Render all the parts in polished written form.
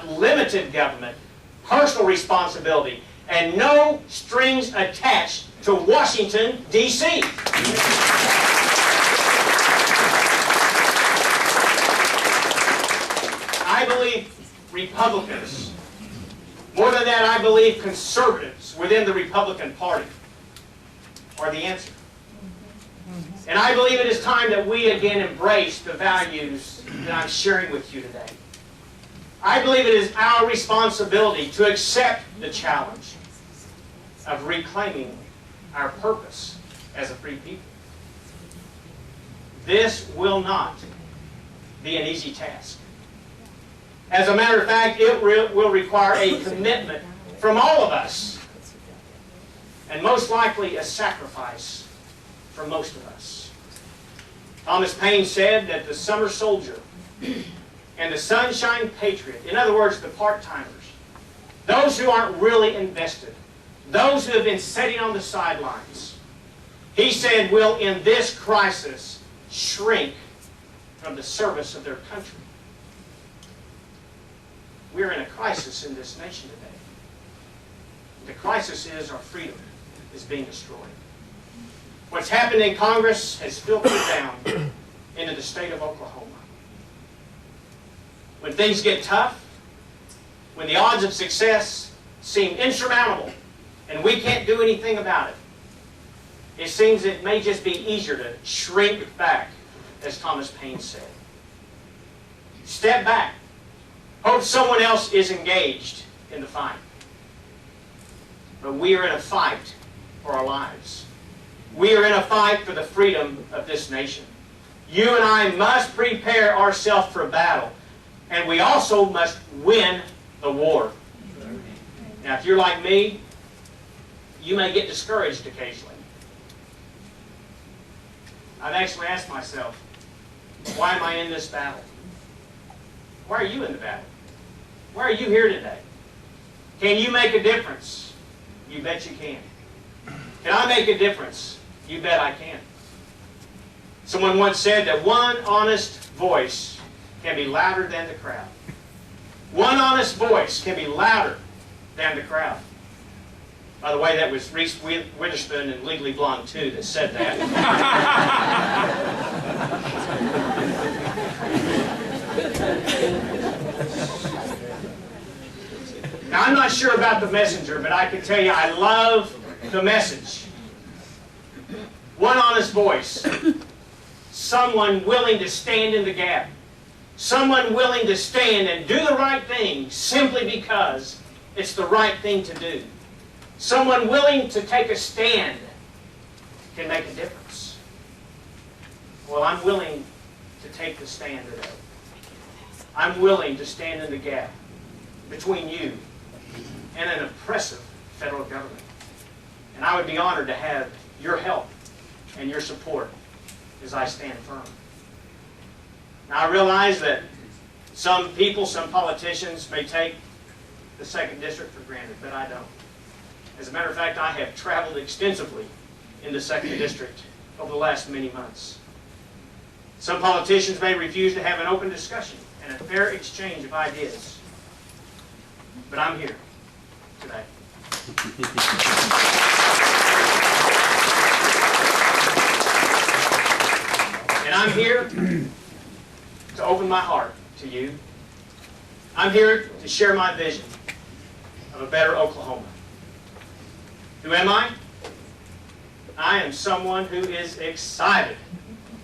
want limited government, personal responsibility, and no strings attached to Washington, D.C. I believe Republicans, more than that, I believe conservatives within the Republican Party are the answer. And I believe it is time that we again embrace the values that I'm sharing with you today. I believe it is our responsibility to accept the challenge of reclaiming our purpose as a free people. This will not be an easy task. As a matter of fact, it will require a commitment from all of us, and most likely a sacrifice for most of us. Thomas Paine said that the summer soldier and the sunshine patriot, in other words, the part-timers, those who aren't really invested, those who have been sitting on the sidelines, he said, will in this crisis shrink from the service of their country. We're in a crisis in this nation today. The crisis is our freedom is being destroyed. What's happened in Congress has filtered down into the state of Oklahoma. When things get tough, when the odds of success seem insurmountable, and we can't do anything about it, it seems it may just be easier to shrink back, as Thomas Paine said. Step back. Hope someone else is engaged in the fight. But we are in a fight for our lives. We are in a fight for the freedom of this nation. You and I must prepare ourselves for battle, and we also must win the war. Now, if you're like me, you may get discouraged occasionally. I've actually asked myself, why am I in this battle? Why are you in the battle? Why are you here today? Can you make a difference? You bet you can. Can I make a difference? You bet I can. Someone once said that one honest voice can be louder than the crowd. One honest voice can be louder than the crowd. By the way, that was Reese Witherspoon in Legally Blonde 2 that said that. Now, I'm not sure about the messenger, but I can tell you I love the message. One honest voice. Someone willing to stand in the gap. Someone willing to stand and do the right thing simply because it's the right thing to do. Someone willing to take a stand can make a difference. Well, I'm willing to take the stand today. I'm willing to stand in the gap between you and an oppressive federal government. And I would be honored to have your help and your support as I stand firm. Now, I realize that some people, some politicians may take the 2nd District for granted, but I don't. As a matter of fact, I have traveled extensively in the 2nd District over the last many months. Some politicians may refuse to have an open discussion and a fair exchange of ideas. But I'm here today. And I'm here to open my heart to you. I'm here to share my vision of a better Oklahoma. Who am I? I am someone who is excited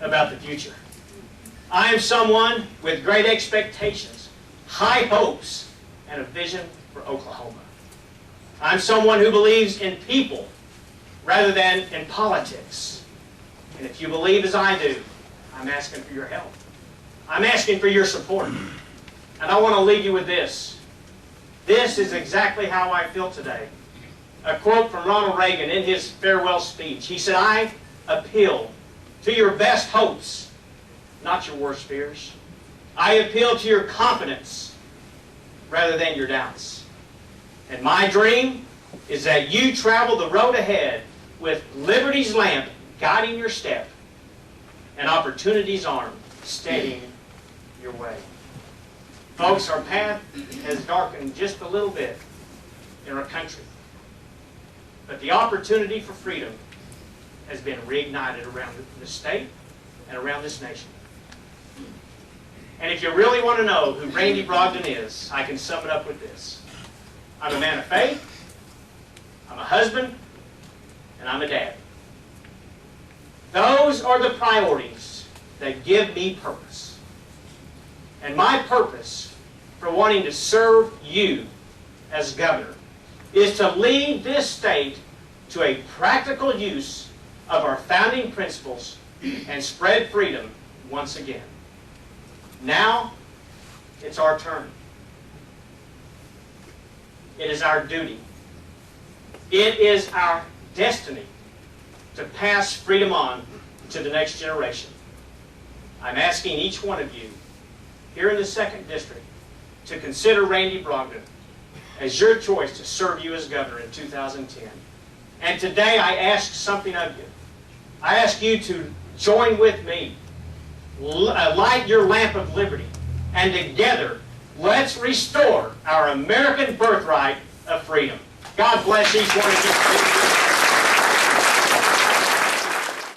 about the future. I am someone with great expectations, high hopes, and a vision for Oklahoma. I'm someone who believes in people rather than in politics. And if you believe as I do, I'm asking for your help. I'm asking for your support. And I want to leave you with this. This is exactly how I feel today. A quote from Ronald Reagan in his farewell speech. He said, I appeal to your best hopes, not your worst fears. I appeal to your confidence rather than your doubts. And my dream is that you travel the road ahead with liberty's lamp guiding your step and opportunity's arm steadying your way. Folks, our path has darkened just a little bit in our country. But the opportunity for freedom has been reignited around the state and around this nation. And if you really want to know who Randy Brogdon is, I can sum it up with this. I'm a man of faith, I'm a husband, and I'm a dad. Those are the priorities that give me purpose. And my purpose for wanting to serve you as governor is to lead this state to a practical use of our founding principles and spread freedom once again. Now, it's our turn. It is our duty. It is our destiny to pass freedom on to the next generation. I'm asking each one of you here in the 2nd District to consider Randy Brogdon as your choice to serve you as governor in 2010. And today I ask something of you. I ask you to join with me, light your lamp of liberty, and together let's restore our American birthright of freedom. God bless each one of you.